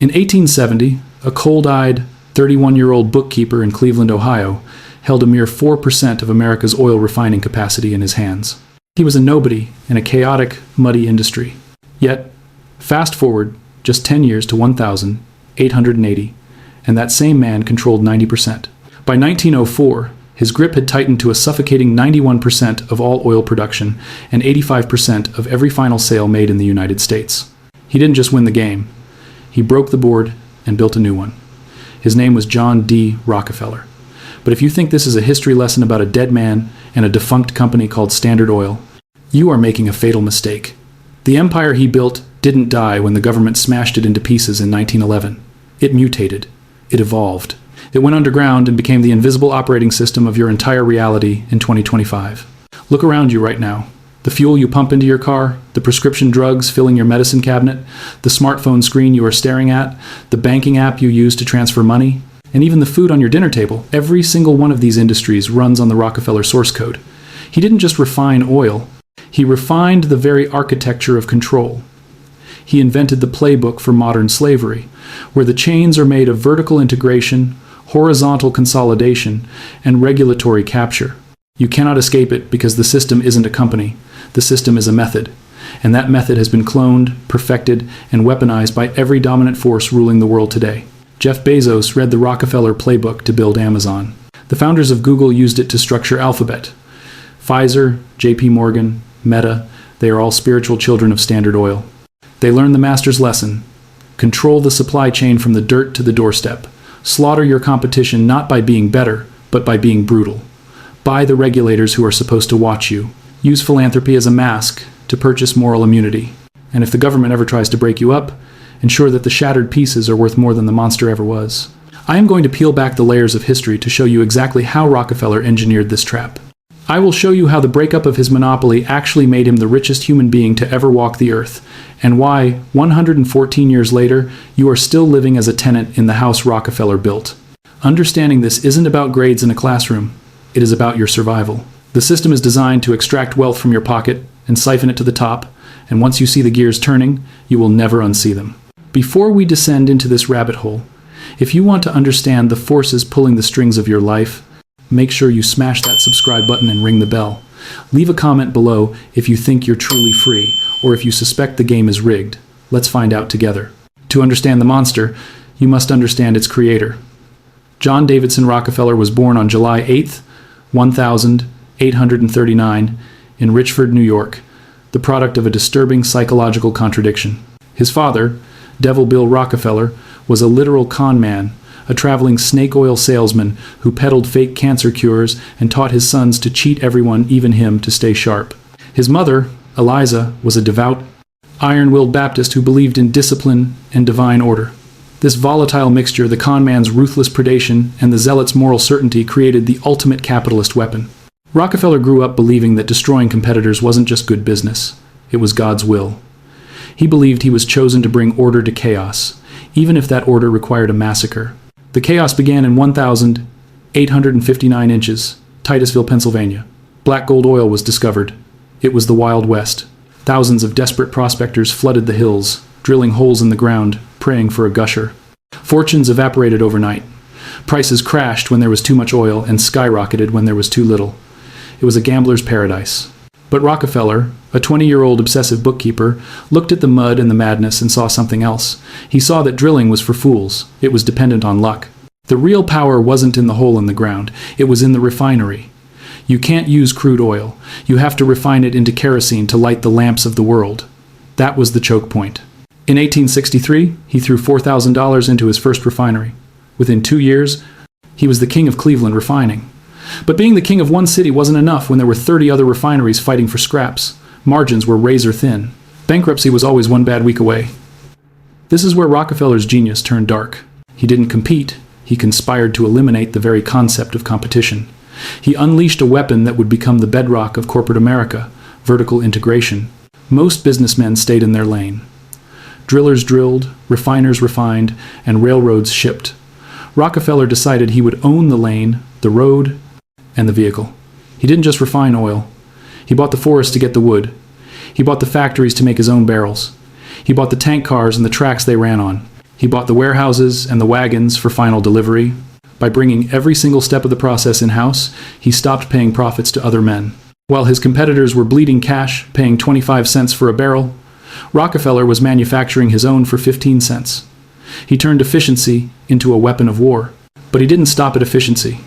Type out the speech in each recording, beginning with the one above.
In 1870, a cold-eyed, 31-year-old bookkeeper in Cleveland, Ohio, held a mere 4% of America's oil refining capacity in his hands. He was a nobody in a chaotic, muddy industry. Yet, fast forward just 10 years to 1,880, and that same man controlled 90%. By 1904, his grip had tightened to a suffocating 91% of all oil production and 85% of every final sale made in the United States. He didn't just win the game. He broke the board and built a new one. His name was John D. Rockefeller. But if you think this is a history lesson about a dead man and a defunct company called Standard Oil, you are making a fatal mistake. The empire he built didn't die when the government smashed it into pieces in 1911. It mutated. It evolved. It went underground and became the invisible operating system of your entire reality in 2025. Look around you right now. The fuel you pump into your car, the prescription drugs filling your medicine cabinet, the smartphone screen you are staring at, the banking app you use to transfer money, and even the food on your dinner table. Every single one of these industries runs on the Rockefeller source code. He didn't just refine oil. He refined the very architecture of control. He invented the playbook for modern slavery, where the chains are made of vertical integration, horizontal consolidation, and regulatory capture. You cannot escape it because the system isn't a company. The system is a method, and that method has been cloned, perfected, and weaponized by every dominant force ruling the world today. Jeff Bezos read the Rockefeller Playbook to build Amazon. The founders of Google used it to structure Alphabet. Pfizer, JP Morgan, Meta, they are all spiritual children of Standard Oil. They learned the master's lesson. Control the supply chain from the dirt to the doorstep. Slaughter your competition not by being better, but by being brutal. Buy the regulators who are supposed to watch you. Use philanthropy as a mask to purchase moral immunity. And if the government ever tries to break you up, ensure that the shattered pieces are worth more than the monster ever was. I am going to peel back the layers of history to show you exactly how Rockefeller engineered this trap. I will show you how the breakup of his monopoly actually made him the richest human being to ever walk the earth, and why, 114 years later, you are still living as a tenant in the house Rockefeller built. Understanding this isn't about grades in a classroom. It is about your survival. The system is designed to extract wealth from your pocket and siphon it to the top, and once you see the gears turning, you will never unsee them. Before we descend into this rabbit hole, if you want to understand the forces pulling the strings of your life, make sure you smash that subscribe button and ring the bell. Leave a comment below if you think you're truly free, or if you suspect the game is rigged. Let's find out together. To understand the monster, you must understand its creator. John Davidson Rockefeller was born on July 8th, 1839, in Richford, New York, the product of a disturbing psychological contradiction. His father, Devil Bill Rockefeller, was a literal con man, a traveling snake oil salesman who peddled fake cancer cures and taught his sons to cheat everyone, even him, to stay sharp. His mother, Eliza, was a devout, iron-willed Baptist who believed in discipline and divine order. This volatile mixture, the con man's ruthless predation and the zealot's moral certainty, created the ultimate capitalist weapon. Rockefeller grew up believing that destroying competitors wasn't just good business, it was God's will. He believed he was chosen to bring order to chaos, even if that order required a massacre. The chaos began in 1,859 inches, Titusville, Pennsylvania. Black gold oil was discovered. It was the Wild West. Thousands of desperate prospectors flooded the hills, drilling holes in the ground, praying for a gusher. Fortunes evaporated overnight. Prices crashed when there was too much oil and skyrocketed when there was too little. It was a gambler's paradise. But Rockefeller, a 20-year-old obsessive bookkeeper, looked at the mud and the madness and saw something else. He saw that drilling was for fools. It was dependent on luck. The real power wasn't in the hole in the ground. It was in the refinery. You can't use crude oil. You have to refine it into kerosene to light the lamps of the world. That was the choke point. In 1863, he threw $4,000 into his first refinery. Within 2 years, he was the king of Cleveland refining. But being the king of one city wasn't enough when there were 30 other refineries fighting for scraps. Margins were razor thin. Bankruptcy was always one bad week away. This is where Rockefeller's genius turned dark. He didn't compete. He conspired to eliminate the very concept of competition. He unleashed a weapon that would become the bedrock of corporate America, vertical integration. Most businessmen stayed in their lane. Drillers drilled, refiners refined, and railroads shipped. Rockefeller decided he would own the lane, the road, and the vehicle. He didn't just refine oil. He bought the forest to get the wood. He bought the factories to make his own barrels. He bought the tank cars and the tracks they ran on. He bought the warehouses and the wagons for final delivery. By bringing every single step of the process in-house, he stopped paying profits to other men. While his competitors were bleeding cash, paying 25 cents for a barrel, Rockefeller was manufacturing his own for 15 cents. He turned efficiency into a weapon of war. But he didn't stop at efficiency.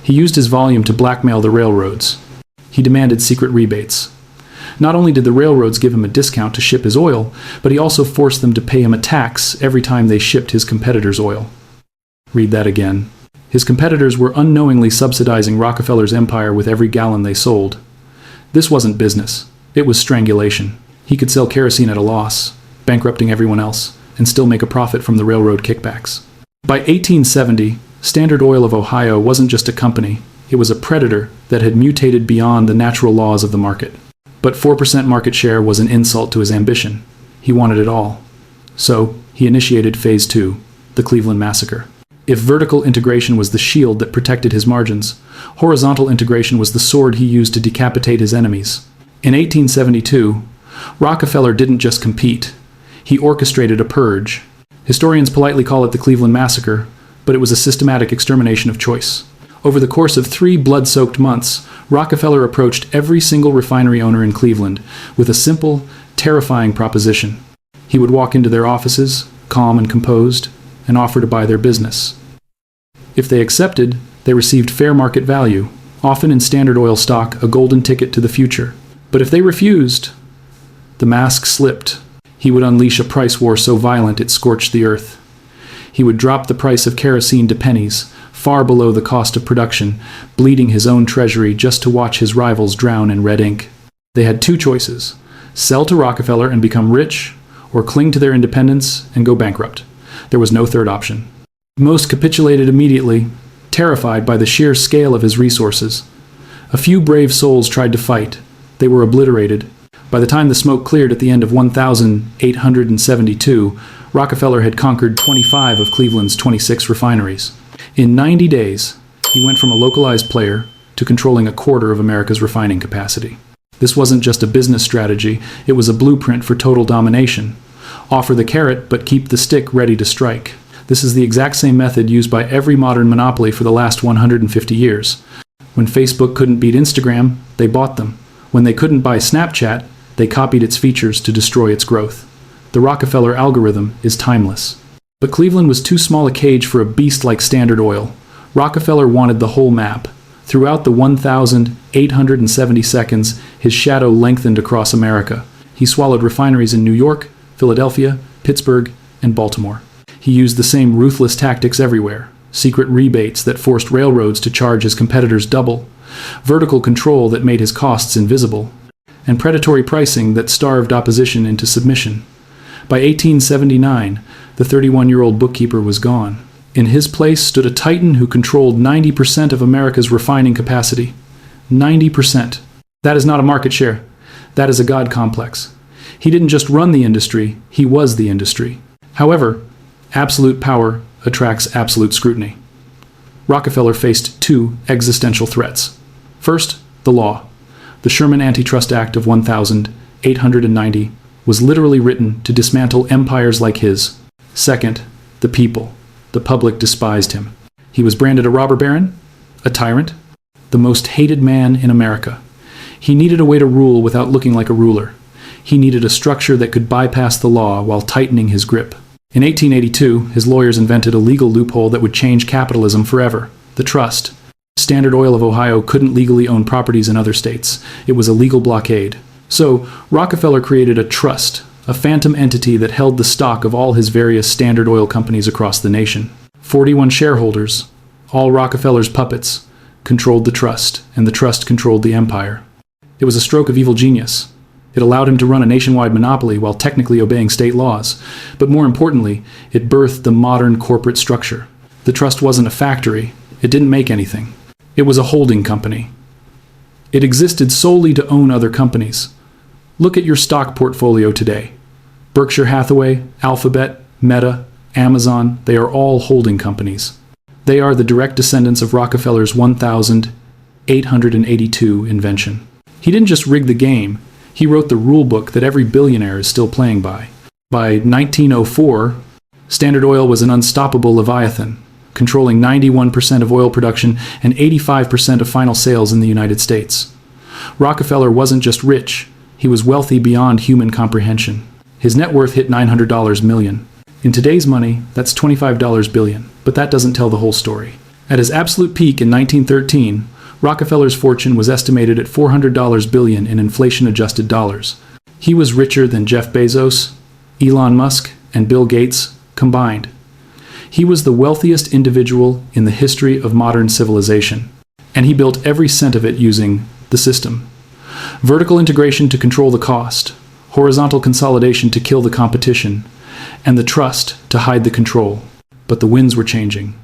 He used his volume to blackmail the railroads. He demanded secret rebates. Not only did the railroads give him a discount to ship his oil, but he also forced them to pay him a tax every time they shipped his competitors' oil. Read that again. His competitors were unknowingly subsidizing Rockefeller's empire with every gallon they sold. This wasn't business. It was strangulation. He could sell kerosene at a loss, bankrupting everyone else, and still make a profit from the railroad kickbacks. By 1870, Standard Oil of Ohio wasn't just a company. It was a predator that had mutated beyond the natural laws of the market. But 4% market share was an insult to his ambition. He wanted it all. So, he initiated Phase 2, the Cleveland Massacre. If vertical integration was the shield that protected his margins, horizontal integration was the sword he used to decapitate his enemies. In 1872, Rockefeller didn't just compete. He orchestrated a purge. Historians politely call it the Cleveland Massacre, but it was a systematic extermination of choice. Over the course of 3 blood-soaked months, Rockefeller approached every single refinery owner in Cleveland with a simple, terrifying proposition. He would walk into their offices, calm and composed, and offer to buy their business. If they accepted, they received fair market value, often in Standard Oil stock, a golden ticket to the future. But if they refused, the mask slipped. He would unleash a price war so violent it scorched the earth. He would drop the price of kerosene to pennies, far below the cost of production, bleeding his own treasury just to watch his rivals drown in red ink. They had 2 choices: sell to Rockefeller and become rich, or cling to their independence and go bankrupt. There was no third option. Most capitulated immediately, terrified by the sheer scale of his resources. A few brave souls tried to fight. They were obliterated. By the time the smoke cleared at the end of 1872, Rockefeller had conquered 25 of Cleveland's 26 refineries. In 90 days, he went from a localized player to controlling a quarter of America's refining capacity. This wasn't just a business strategy, it was a blueprint for total domination. Offer the carrot, but keep the stick ready to strike. This is the exact same method used by every modern monopoly for the last 150 years. When Facebook couldn't beat Instagram, they bought them. When they couldn't buy Snapchat, they copied its features to destroy its growth. The Rockefeller algorithm is timeless. But Cleveland was too small a cage for a beast like Standard Oil. Rockefeller wanted the whole map. Throughout the 1,870 seconds, his shadow lengthened across America. He swallowed refineries in New York, Philadelphia, Pittsburgh, and Baltimore. He used the same ruthless tactics everywhere. Secret rebates that forced railroads to charge his competitors double. Vertical control that made his costs invisible. And predatory pricing that starved opposition into submission. By 1879, the 31-year-old bookkeeper was gone. In his place stood a titan who controlled 90% of America's refining capacity. 90%. That is not a market share. That is a God complex. He didn't just run the industry, he was the industry. However, absolute power attracts absolute scrutiny. Rockefeller faced 2 existential threats. First, the law. The Sherman Antitrust Act of 1890 was literally written to dismantle empires like his. Second, the people. The public despised him. He was branded a robber baron, a tyrant, the most hated man in America. He needed a way to rule without looking like a ruler. He needed a structure that could bypass the law while tightening his grip. In 1882, his lawyers invented a legal loophole that would change capitalism forever: the trust. Standard Oil of Ohio couldn't legally own properties in other states. It was a legal blockade. So, Rockefeller created a trust, a phantom entity that held the stock of all his various Standard Oil companies across the nation. 41 shareholders, all Rockefeller's puppets, controlled the trust, and the trust controlled the empire. It was a stroke of evil genius. It allowed him to run a nationwide monopoly while technically obeying state laws. But more importantly, it birthed the modern corporate structure. The trust wasn't a factory. It didn't make anything. It was a holding company. It existed solely to own other companies. Look at your stock portfolio today. Berkshire Hathaway, Alphabet, Meta, Amazon, they are all holding companies. They are the direct descendants of Rockefeller's 1882 invention. He didn't just rig the game, he wrote the rule book that every billionaire is still playing by. By 1904, Standard Oil was an unstoppable leviathan, controlling 91% of oil production and 85% of final sales in the United States. Rockefeller wasn't just rich, he was wealthy beyond human comprehension. His net worth hit $900 million. In today's money, that's $25 billion, but that doesn't tell the whole story. At his absolute peak in 1913, Rockefeller's fortune was estimated at $400 billion in inflation-adjusted dollars. He was richer than Jeff Bezos, Elon Musk, and Bill Gates combined. He was the wealthiest individual in the history of modern civilization, and he built every cent of it using the system. Vertical integration to control the cost, horizontal consolidation to kill the competition, and the trust to hide the control. But the winds were changing.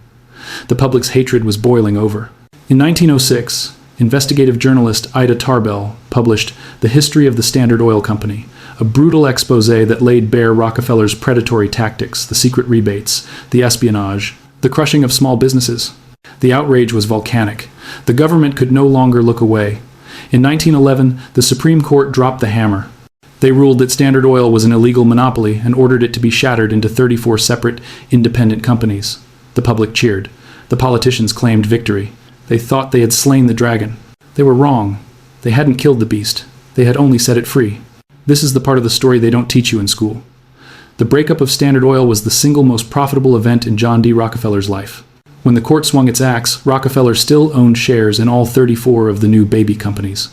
The public's hatred was boiling over. In 1906, investigative journalist Ida Tarbell published The History of the Standard Oil Company, a brutal expose that laid bare Rockefeller's predatory tactics, the secret rebates, the espionage, the crushing of small businesses. The outrage was volcanic. The government could no longer look away. In 1911, the Supreme Court dropped the hammer. They ruled that Standard Oil was an illegal monopoly and ordered it to be shattered into 34 separate, independent companies. The public cheered. The politicians claimed victory. They thought they had slain the dragon. They were wrong. They hadn't killed the beast. They had only set it free. This is the part of the story they don't teach you in school. The breakup of Standard Oil was the single most profitable event in John D. Rockefeller's life. When the court swung its axe, Rockefeller still owned shares in all 34 of the new baby companies.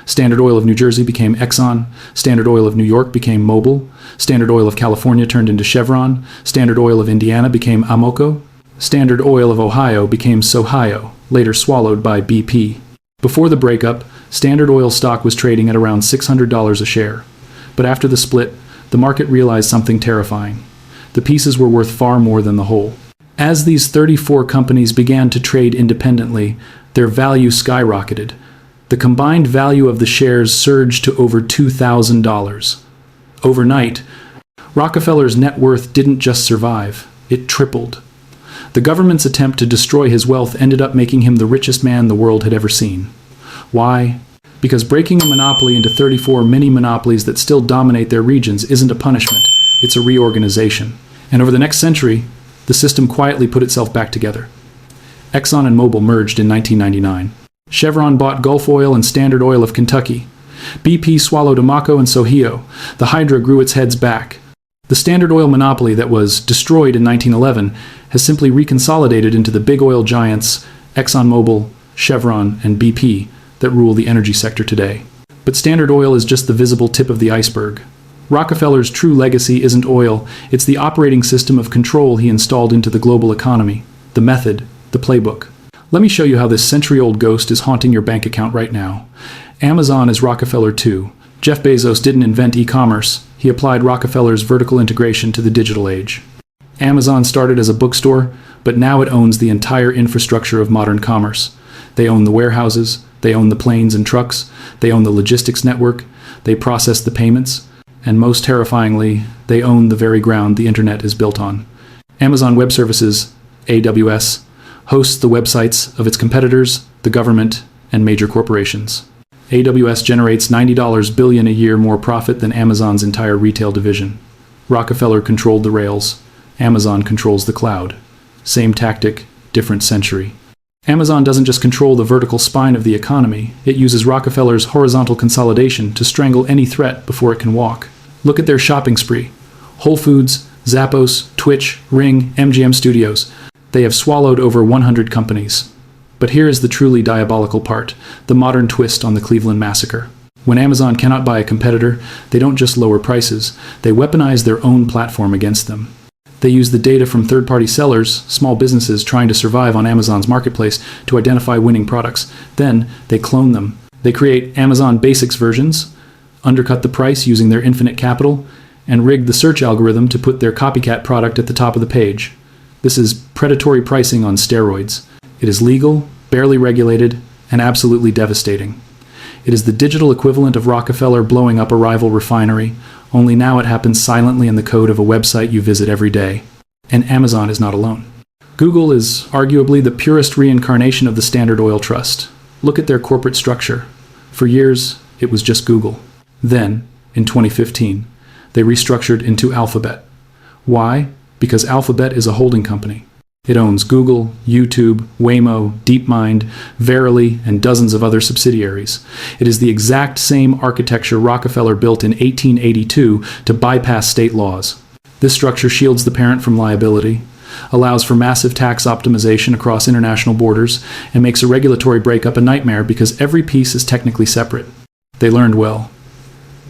Standard Oil of New Jersey became Exxon, Standard Oil of New York became Mobil, Standard Oil of California turned into Chevron, Standard Oil of Indiana became Amoco, Standard Oil of Ohio became Sohio, later swallowed by BP. Before the breakup, Standard Oil stock was trading at around $600 a share. But after the split, the market realized something terrifying. The pieces were worth far more than the whole. As these 34 companies began to trade independently, their value skyrocketed. The combined value of the shares surged to over $2,000. Overnight, Rockefeller's net worth didn't just survive, it tripled. The government's attempt to destroy his wealth ended up making him the richest man the world had ever seen. Why? Because breaking a monopoly into 34 mini-monopolies that still dominate their regions isn't a punishment, it's a reorganization. And over the next century, the system quietly put itself back together. Exxon and Mobil merged in 1999. Chevron bought Gulf Oil and Standard Oil of Kentucky. BP swallowed Amoco and Sohio. The Hydra grew its heads back. The Standard Oil monopoly that was destroyed in 1911 has simply reconsolidated into the big oil giants ExxonMobil, Chevron, and BP that rule the energy sector today. But Standard Oil is just the visible tip of the iceberg. Rockefeller's true legacy isn't oil, it's the operating system of control he installed into the global economy, the method, the playbook. Let me show you how this century-old ghost is haunting your bank account right now. Amazon is Rockefeller too. Jeff Bezos didn't invent e-commerce, he applied Rockefeller's vertical integration to the digital age. Amazon started as a bookstore, but now it owns the entire infrastructure of modern commerce. They own the warehouses, they own the planes and trucks, they own the logistics network, they process the payments, and most terrifyingly, they own the very ground the internet is built on. Amazon Web Services, AWS, hosts the websites of its competitors, the government, and major corporations. AWS generates $90 billion a year more profit than Amazon's entire retail division. Rockefeller controlled the rails. Amazon controls the cloud. Same tactic, different century. Amazon doesn't just control the vertical spine of the economy, it uses Rockefeller's horizontal consolidation to strangle any threat before it can walk. Look at their shopping spree. Whole Foods, Zappos, Twitch, Ring, MGM Studios. They have swallowed over 100 companies. But here is the truly diabolical part, the modern twist on the Cleveland Massacre. When Amazon cannot buy a competitor, they don't just lower prices, they weaponize their own platform against them. They use the data from third-party sellers, small businesses trying to survive on Amazon's marketplace, to identify winning products. Then, they clone them. They create Amazon Basics versions, undercut the price using their infinite capital, and rig the search algorithm to put their copycat product at the top of the page. This is predatory pricing on steroids. It is legal, barely regulated, and absolutely devastating. It is the digital equivalent of Rockefeller blowing up a rival refinery, only now it happens silently in the code of a website you visit every day. And Amazon is not alone. Google is arguably the purest reincarnation of the Standard Oil Trust. Look at their corporate structure. For years, it was just Google. Then, in 2015, they restructured into Alphabet. Why? Because Alphabet is a holding company. It owns Google, YouTube, Waymo, DeepMind, Verily, and dozens of other subsidiaries. It is the exact same architecture Rockefeller built in 1882 to bypass state laws. This structure shields the parent from liability, allows for massive tax optimization across international borders, and makes a regulatory breakup a nightmare because every piece is technically separate. They learned well.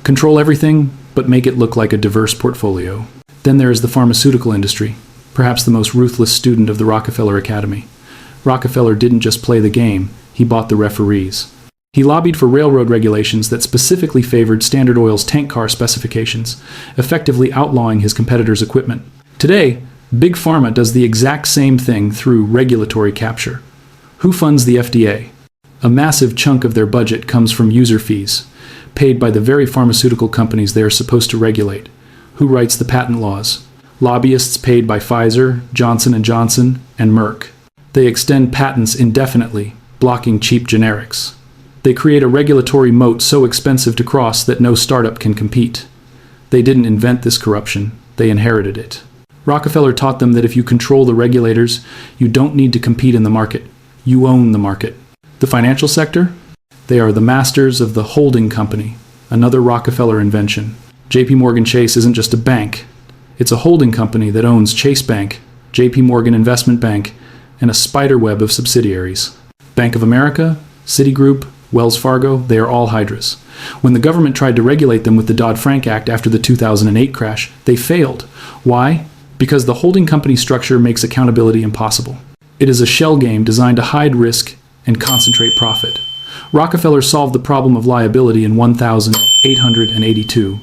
Control everything, but make it look like a diverse portfolio. Then there is the pharmaceutical industry, perhaps the most ruthless student of the Rockefeller Academy. Rockefeller didn't just play the game, he bought the referees. He lobbied for railroad regulations that specifically favored Standard Oil's tank car specifications, effectively outlawing his competitors' equipment. Today, Big Pharma does the exact same thing through regulatory capture. Who funds the FDA? A massive chunk of their budget comes from user fees, paid by the very pharmaceutical companies they are supposed to regulate. Who writes the patent laws? Lobbyists paid by Pfizer, Johnson & Johnson, and Merck. They extend patents indefinitely, blocking cheap generics. They create a regulatory moat so expensive to cross that no startup can compete. They didn't invent this corruption, they inherited it. Rockefeller taught them that if you control the regulators, you don't need to compete in the market. You own the market. The financial sector? They are the masters of the holding company, another Rockefeller invention. JP Morgan Chase isn't just a bank. It's a holding company that owns Chase Bank, JP Morgan Investment Bank, and a spiderweb of subsidiaries. Bank of America, Citigroup, Wells Fargo, they are all hydras. When the government tried to regulate them with the Dodd-Frank Act after the 2008 crash, they failed. Why? Because the holding company structure makes accountability impossible. It is a shell game designed to hide risk and concentrate profit. Rockefeller solved the problem of liability in 1882.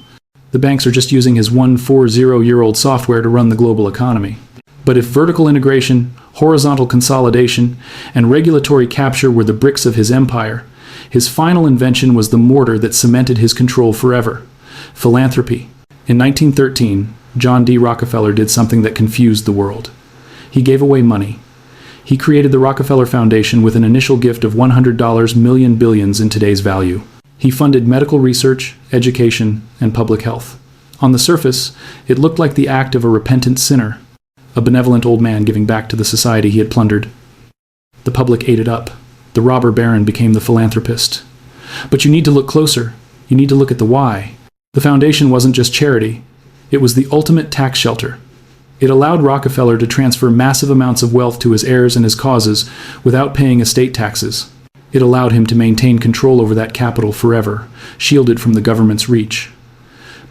The banks are just using his 140-year-old software to run the global economy. But if vertical integration, horizontal consolidation, and regulatory capture were the bricks of his empire, his final invention was the mortar that cemented his control forever: philanthropy. In 1913, John D. Rockefeller did something that confused the world. He gave away money. He created the Rockefeller Foundation with an initial gift of $100 million billions in today's value. He funded medical research, education, and public health. On the surface, it looked like the act of a repentant sinner, a benevolent old man giving back to the society he had plundered. The public ate it up. The robber baron became the philanthropist. But you need to look closer. You need to look at the why. The foundation wasn't just charity. It was the ultimate tax shelter. It allowed Rockefeller to transfer massive amounts of wealth to his heirs and his causes without paying estate taxes. It allowed him to maintain control over that capital forever, shielded from the government's reach.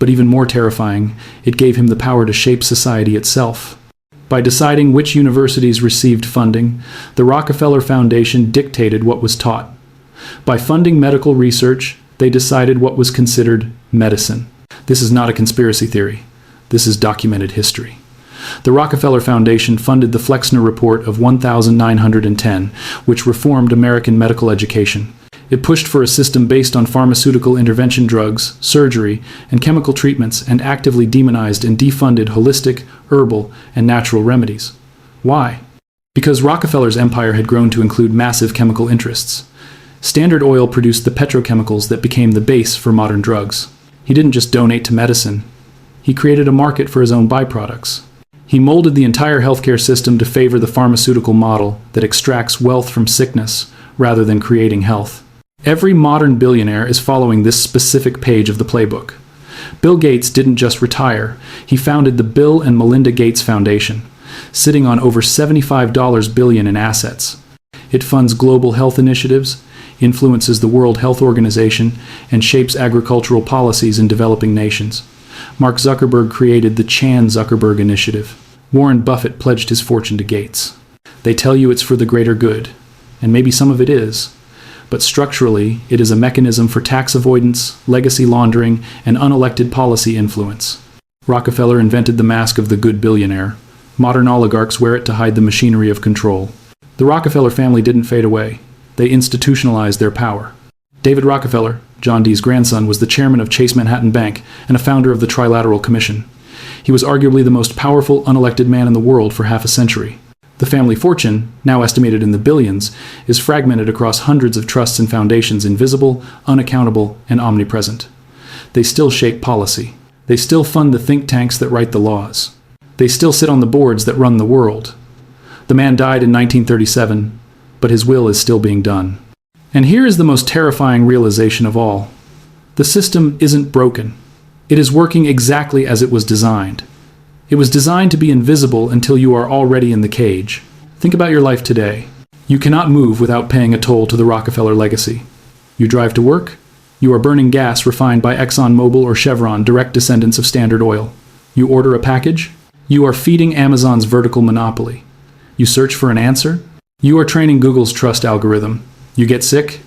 But even more terrifying, it gave him the power to shape society itself. By deciding which universities received funding, the Rockefeller Foundation dictated what was taught. By funding medical research, they decided what was considered medicine. This is not a conspiracy theory. This is documented history. The Rockefeller Foundation funded the Flexner Report of 1910, which reformed American medical education. It pushed for a system based on pharmaceutical intervention drugs, surgery, and chemical treatments, and actively demonized and defunded holistic, herbal, and natural remedies. Why? Because Rockefeller's empire had grown to include massive chemical interests. Standard Oil produced the petrochemicals that became the base for modern drugs. He didn't just donate to medicine. He created a market for his own byproducts. He molded the entire healthcare system to favor the pharmaceutical model that extracts wealth from sickness rather than creating health. Every modern billionaire is following this specific page of the playbook. Bill Gates didn't just retire. He founded the Bill and Melinda Gates Foundation, sitting on over $75 billion in assets. It funds global health initiatives, influences the World Health Organization, and shapes agricultural policies in developing nations. Mark Zuckerberg created the Chan Zuckerberg Initiative. Warren Buffett pledged his fortune to Gates. They tell you it's for the greater good, and maybe some of it is, but structurally, it is a mechanism for tax avoidance, legacy laundering, and unelected policy influence. Rockefeller invented the mask of the good billionaire. Modern oligarchs wear it to hide the machinery of control. The Rockefeller family didn't fade away. They institutionalized their power. David Rockefeller, John D.'s grandson, was the chairman of Chase Manhattan Bank and a founder of the Trilateral Commission. He was arguably the most powerful, unelected man in the world for half a century. The family fortune, now estimated in the billions, is fragmented across hundreds of trusts and foundations, invisible, unaccountable, and omnipresent. They still shape policy. They still fund the think tanks that write the laws. They still sit on the boards that run the world. The man died in 1937, but his will is still being done. And here is the most terrifying realization of all. The system isn't broken. It is working exactly as it was designed. It was designed to be invisible until you are already in the cage. Think about your life today. You cannot move without paying a toll to the Rockefeller legacy. You drive to work, you are burning gas refined by ExxonMobil or Chevron, direct descendants of Standard Oil. You order a package, you are feeding Amazon's vertical monopoly. You search for an answer, you are training Google's trust algorithm. You get sick,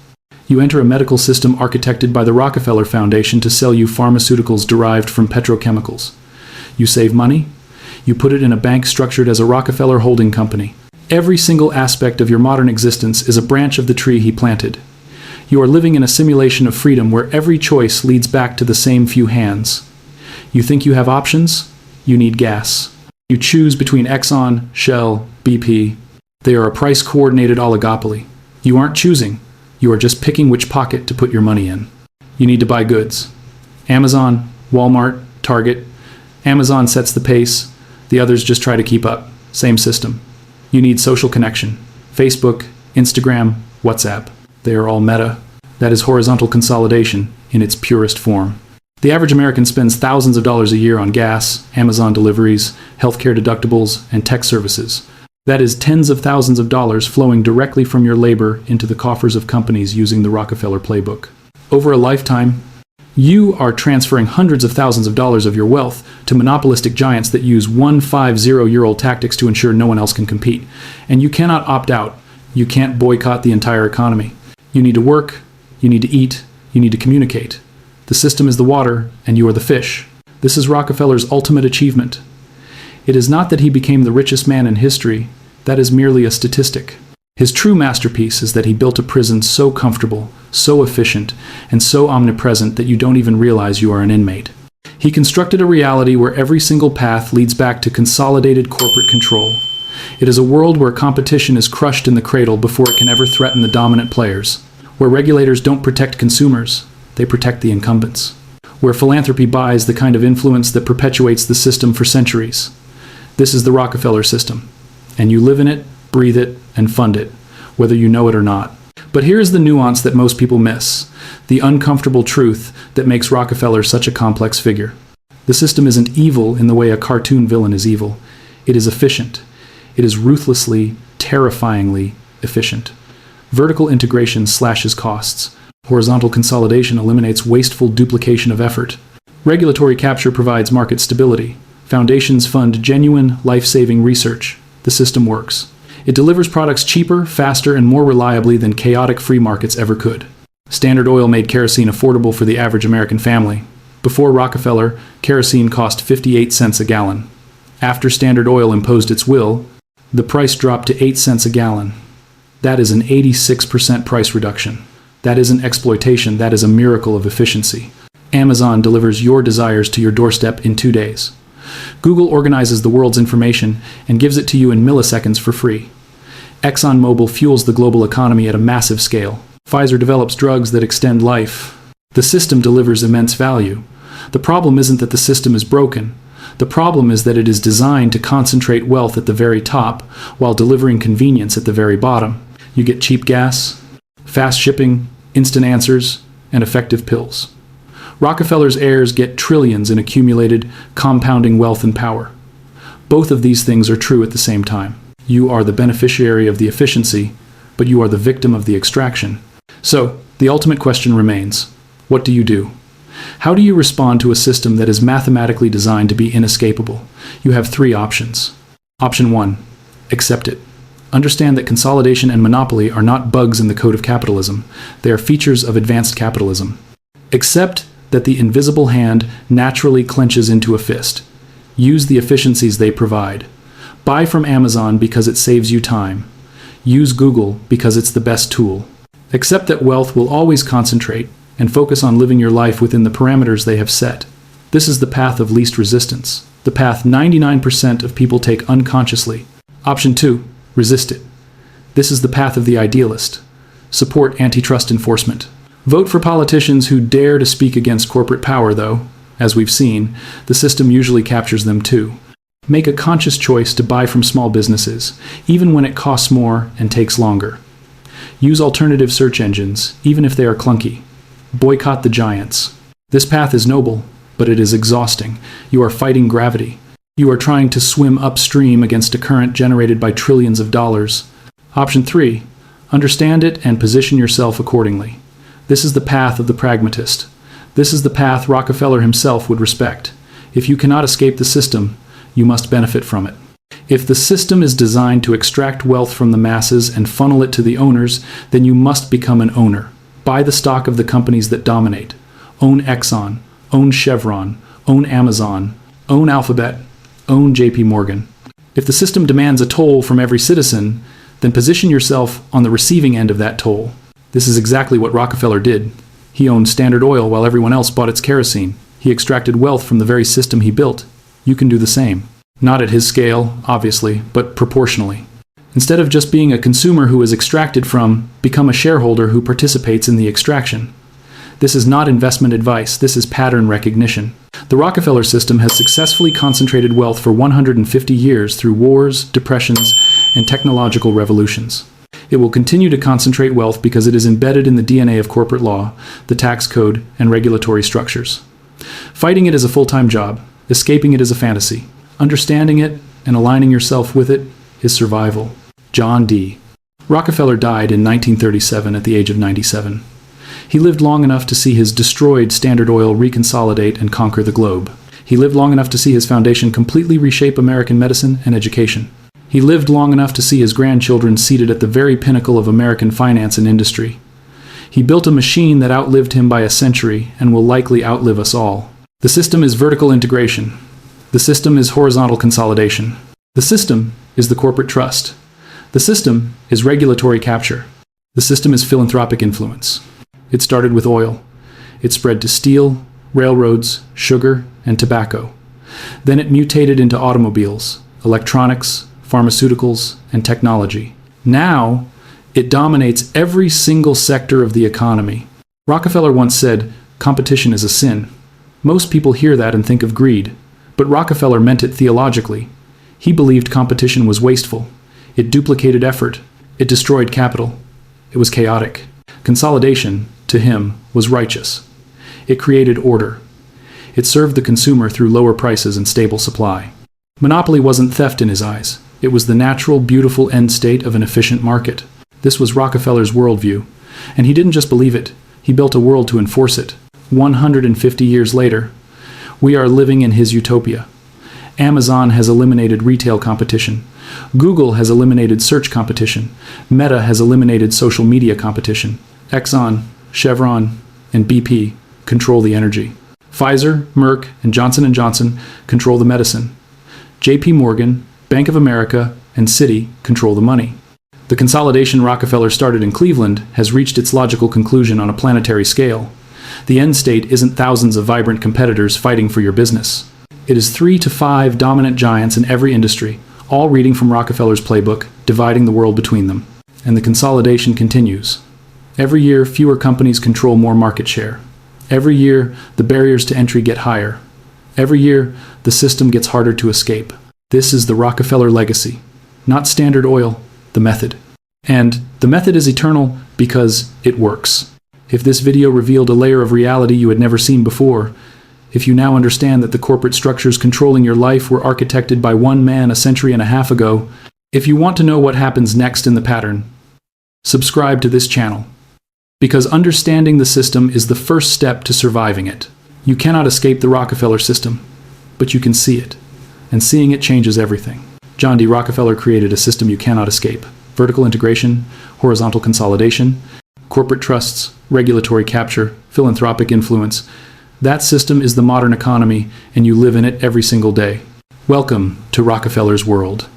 you enter a medical system architected by the Rockefeller Foundation to sell you pharmaceuticals derived from petrochemicals. You save money, you put it in a bank structured as a Rockefeller holding company. Every single aspect of your modern existence is a branch of the tree he planted. You are living in a simulation of freedom where every choice leads back to the same few hands. You think you have options? You need gas. You choose between Exxon, Shell, BP. They are a price-coordinated oligopoly. You aren't choosing. You are just picking which pocket to put your money in. You need to buy goods. Amazon, Walmart, Target. Amazon sets the pace. The others just try to keep up. Same system. You need social connection. Facebook, Instagram, WhatsApp. They are all meta. That is horizontal consolidation in its purest form. The average American spends thousands of dollars a year on gas, Amazon deliveries, healthcare deductibles, and tech services. That is tens of thousands of dollars flowing directly from your labor into the coffers of companies using the Rockefeller Playbook. Over a lifetime, you are transferring hundreds of thousands of dollars of your wealth to monopolistic giants that use 150-year-old tactics to ensure no one else can compete. And you cannot opt out. You can't boycott the entire economy. You need to work, you need to eat, you need to communicate. The system is the water, and you are the fish. This is Rockefeller's ultimate achievement. It is not that he became the richest man in history. That is merely a statistic. His true masterpiece is that he built a prison so comfortable, so efficient, and so omnipresent that you don't even realize you are an inmate. He constructed a reality where every single path leads back to consolidated corporate control. It is a world where competition is crushed in the cradle before it can ever threaten the dominant players, where regulators don't protect consumers, they protect the incumbents, where philanthropy buys the kind of influence that perpetuates the system for centuries. This is the Rockefeller system, and you live in it, breathe it, and fund it, whether you know it or not. But here's the nuance that most people miss, the uncomfortable truth that makes Rockefeller such a complex figure. The system isn't evil in the way a cartoon villain is evil. It is efficient. It is ruthlessly, terrifyingly efficient. Vertical integration slashes costs. Horizontal consolidation eliminates wasteful duplication of effort. Regulatory capture provides market stability. Foundations fund genuine, life-saving research. The system works. It delivers products cheaper, faster, and more reliably than chaotic free markets ever could. Standard Oil made kerosene affordable for the average American family. Before Rockefeller, kerosene cost 58 cents a gallon. After Standard Oil imposed its will, the price dropped to 8 cents a gallon. That is an 86% price reduction. That isn't exploitation, that is a miracle of efficiency. Amazon delivers your desires to your doorstep in 2 days. Google organizes the world's information and gives it to you in milliseconds for free. ExxonMobil fuels the global economy at a massive scale. Pfizer develops drugs that extend life. The system delivers immense value. The problem isn't that the system is broken. The problem is that it is designed to concentrate wealth at the very top while delivering convenience at the very bottom. You get cheap gas, fast shipping, instant answers, and effective pills. Rockefeller's heirs get trillions in accumulated, compounding wealth and power. Both of these things are true at the same time. You are the beneficiary of the efficiency, but you are the victim of the extraction. So, the ultimate question remains, what do you do? How do you respond to a system that is mathematically designed to be inescapable? You have 3 options. Option 1, accept it. Understand that consolidation and monopoly are not bugs in the code of capitalism. They are features of advanced capitalism. Accept that the invisible hand naturally clenches into a fist. Use the efficiencies they provide. Buy from Amazon because it saves you time. Use Google because it's the best tool. Accept that wealth will always concentrate and focus on living your life within the parameters they have set. This is the path of least resistance, the path 99% of people take unconsciously. Option 2, resist it. This is the path of the idealist. Support antitrust enforcement. Vote for politicians who dare to speak against corporate power, though. As we've seen, the system usually captures them too. Make a conscious choice to buy from small businesses, even when it costs more and takes longer. Use alternative search engines, even if they are clunky. Boycott the giants. This path is noble, but it is exhausting. You are fighting gravity. You are trying to swim upstream against a current generated by trillions of dollars. Option 3. Understand it and position yourself accordingly. This is the path of the pragmatist. This is the path Rockefeller himself would respect. If you cannot escape the system, you must benefit from it. If the system is designed to extract wealth from the masses and funnel it to the owners, then you must become an owner. Buy the stock of the companies that dominate. Own Exxon, own Chevron, own Amazon, own Alphabet, own JP Morgan. If the system demands a toll from every citizen, then position yourself on the receiving end of that toll. This is exactly what Rockefeller did. He owned Standard Oil while everyone else bought its kerosene. He extracted wealth from the very system he built. You can do the same. Not at his scale, obviously, but proportionally. Instead of just being a consumer who is extracted from, become a shareholder who participates in the extraction. This is not investment advice, this is pattern recognition. The Rockefeller system has successfully concentrated wealth for 150 years through wars, depressions, and technological revolutions. It will continue to concentrate wealth because it is embedded in the DNA of corporate law, the tax code, and regulatory structures. Fighting it is a full-time job. Escaping it is a fantasy. Understanding it and aligning yourself with it is survival. John D. Rockefeller died in 1937 at the age of 97. He lived long enough to see his destroyed Standard Oil reconsolidate and conquer the globe. He lived long enough to see his foundation completely reshape American medicine and education. He lived long enough to see his grandchildren seated at the very pinnacle of American finance and industry. He built a machine that outlived him by a century and will likely outlive us all. The system is vertical integration. The system is horizontal consolidation. The system is the corporate trust. The system is regulatory capture. The system is philanthropic influence. It started with oil. It spread to steel, railroads, sugar, and tobacco. Then it mutated into automobiles, electronics, pharmaceuticals, and technology. Now, it dominates every single sector of the economy. Rockefeller once said, "Competition is a sin." Most people hear that and think of greed, but Rockefeller meant it theologically. He believed competition was wasteful. It duplicated effort. It destroyed capital. It was chaotic. Consolidation, to him, was righteous. It created order. It served the consumer through lower prices and stable supply. Monopoly wasn't theft in his eyes. It was the natural, beautiful end state of an efficient market. This was Rockefeller's worldview. And he didn't just believe it. He built a world to enforce it. 150 years later, we are living in his utopia. Amazon has eliminated retail competition. Google has eliminated search competition. Meta has eliminated social media competition. Exxon, Chevron, and BP control the energy. Pfizer, Merck, and Johnson & Johnson control the medicine. JP Morgan, Bank of America, and Citi control the money. The consolidation Rockefeller started in Cleveland has reached its logical conclusion on a planetary scale. The end state isn't thousands of vibrant competitors fighting for your business. It is 3 to 5 dominant giants in every industry, all reading from Rockefeller's playbook, dividing the world between them. And the consolidation continues. Every year, fewer companies control more market share. Every year, the barriers to entry get higher. Every year, the system gets harder to escape. This is the Rockefeller legacy. Not Standard Oil, the method. And the method is eternal because it works. If this video revealed a layer of reality you had never seen before, if you now understand that the corporate structures controlling your life were architected by one man a century and a half ago, if you want to know what happens next in the pattern, subscribe to this channel. Because understanding the system is the first step to surviving it. You cannot escape the Rockefeller system, but you can see it. And seeing it changes everything. John D. Rockefeller created a system you cannot escape. Vertical integration, horizontal consolidation, corporate trusts, regulatory capture, philanthropic influence. That system is the modern economy, and you live in it every single day. Welcome to Rockefeller's world.